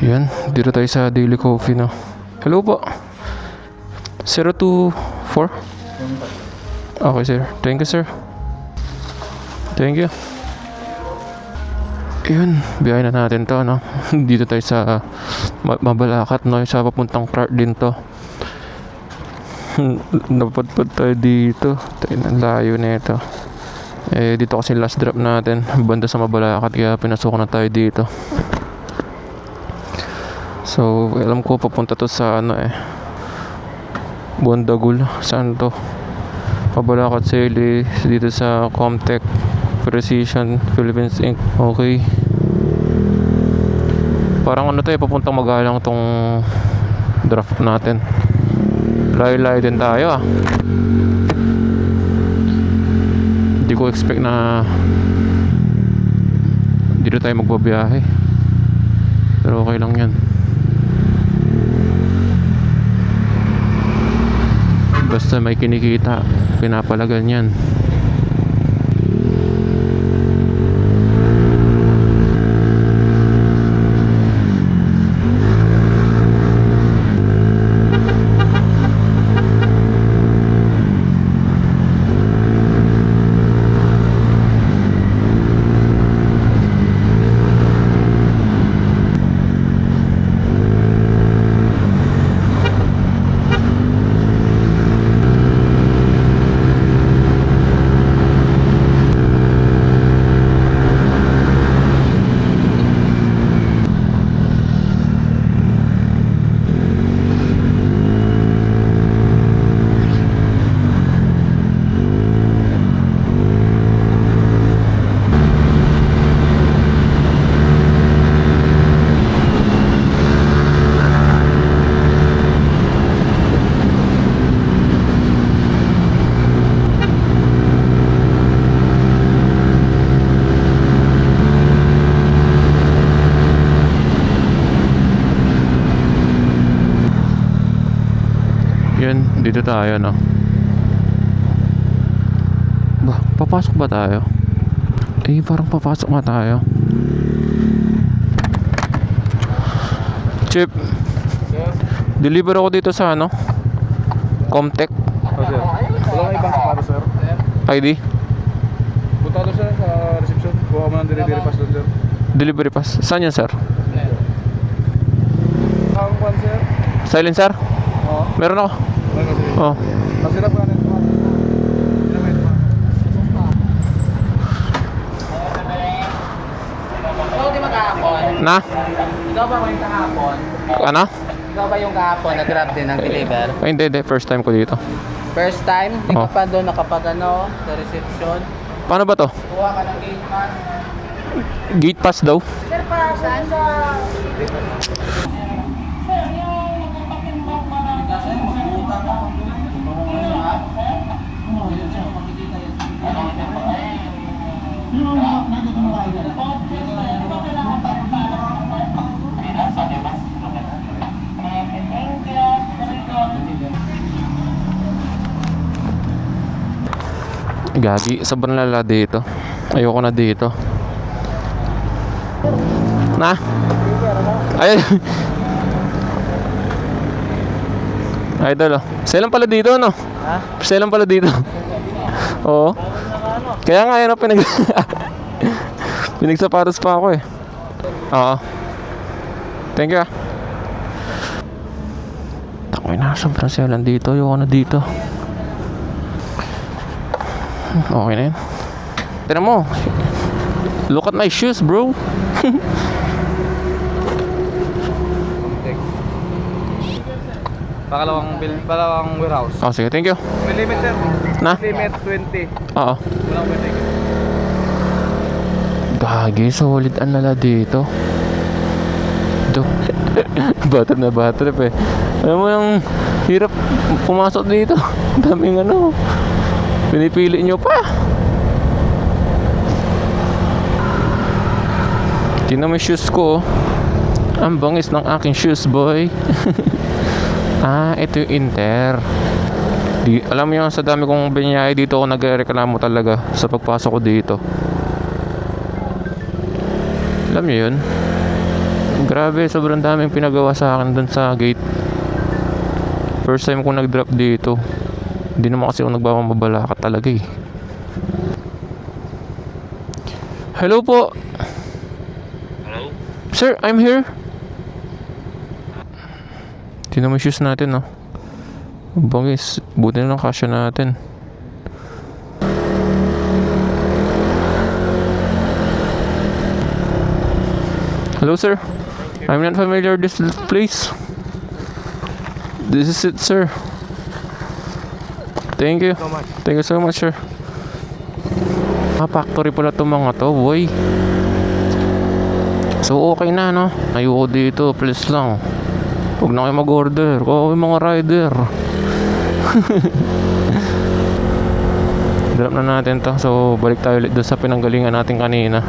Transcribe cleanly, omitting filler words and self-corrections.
Yan, dito tayo sa Daily Coffee na. Hello po. 024? Okay sir. Thank you sir. Thank you. Yun, biyahe na natin to, no? Dito tayo sa Mabalacat, no? Sa papuntang Clark din to. Napadpad tayo dito. Tayo na, layo na ito. Eh, dito kasi last drop natin. Banda sa Mabalacat, kaya pinasok na tayo dito. So, alam ko papunta to sa ano Bondagul. Saan to? Mabalacat Sale dito sa Comtech Precision Philippines Inc. Okay. Parang ano to papuntang Magalang tong draft natin. Layo-layo din tayo Hindi ko expect na dito tayo magbabiyahe. Pero okay lang yan. Basta may kinikita, pinapalagan yan. Yun, dito tayo, no? Papasok ba tayo? Eh, parang papasok nga tayo. Chip, deliver ako dito sa ano? Comtech. Oh, sir. Wala kang ibang sapatos, sir? ID? Punta doon, sir, sa reception. Kuha mo ng delivery pass doon, sir. Delivery pass. Saan yan, sir? Ang kwan, sir? Silencer? Oo. Meron ako. Meron kasi. Oh. Nasirap ka na ito. Ikaw di magkahapon? Na? Ikaw ba yung kahapon? Ano? Ikaw ba yung kahapon nag-grab din ng deliver? Ay, hindi. First time ko dito. First time? Di Oh. ka pa doon nakapag ano, sa reception? Paano ba to? Kuha ka ng gate pass? Gate pass daw? Sir, para saan sa... Gagi, sobrang lala dito. Ayoko na dito. Na? Ay. Idol, oh. Sailan pala dito, no? Ha? Sailan pala dito. Oo. Kaya nga, yun, pinagsapatos pa ako, eh. Oo. Thank you, Takoy na, sobrang sailan dito. Ayoko na dito. Okay na yun. Tignan mo. Look at my shoes, bro. Pakalawang warehouse. Oh, sige, thank you. May limit, sir. Na? Limit 20. Oo. Walang pwede. Gagi, solid ang lala dito. Batter na batter, eh. Alam mo yung hirap pumasok dito. Daming ano. Pinipili nyo pa. Tingnan mo yung shoes ko. Ang bangis ng aking shoes, boy. Ito yung Inter. Alam mo yun, sa dami kong binyay dito ako nagreklamo talaga sa pagpasok ko dito. Alam niyo yun? Grabe, sobrang daming pinagawa sa akin dun sa gate. First time ko nag-drop dito. Hindi naman kasi ako nagmamabala ka talaga eh. Hello po. Hello? Sir, I'm here. Tingnan mo yung shoes natin, no? Bangis, buti na lang kasya natin. Hello, sir. I'm not familiar with this place. This is it, sir. Thank you. Thank you so much, sir. Factory pala itong mga to, boy. So, okay na, no? Ayoko dito, please lang. Huwag na kayo mag-order. Kung yung mga rider. Drop na natin to. So, balik tayo ulit doon sa pinanggalingan natin kanina.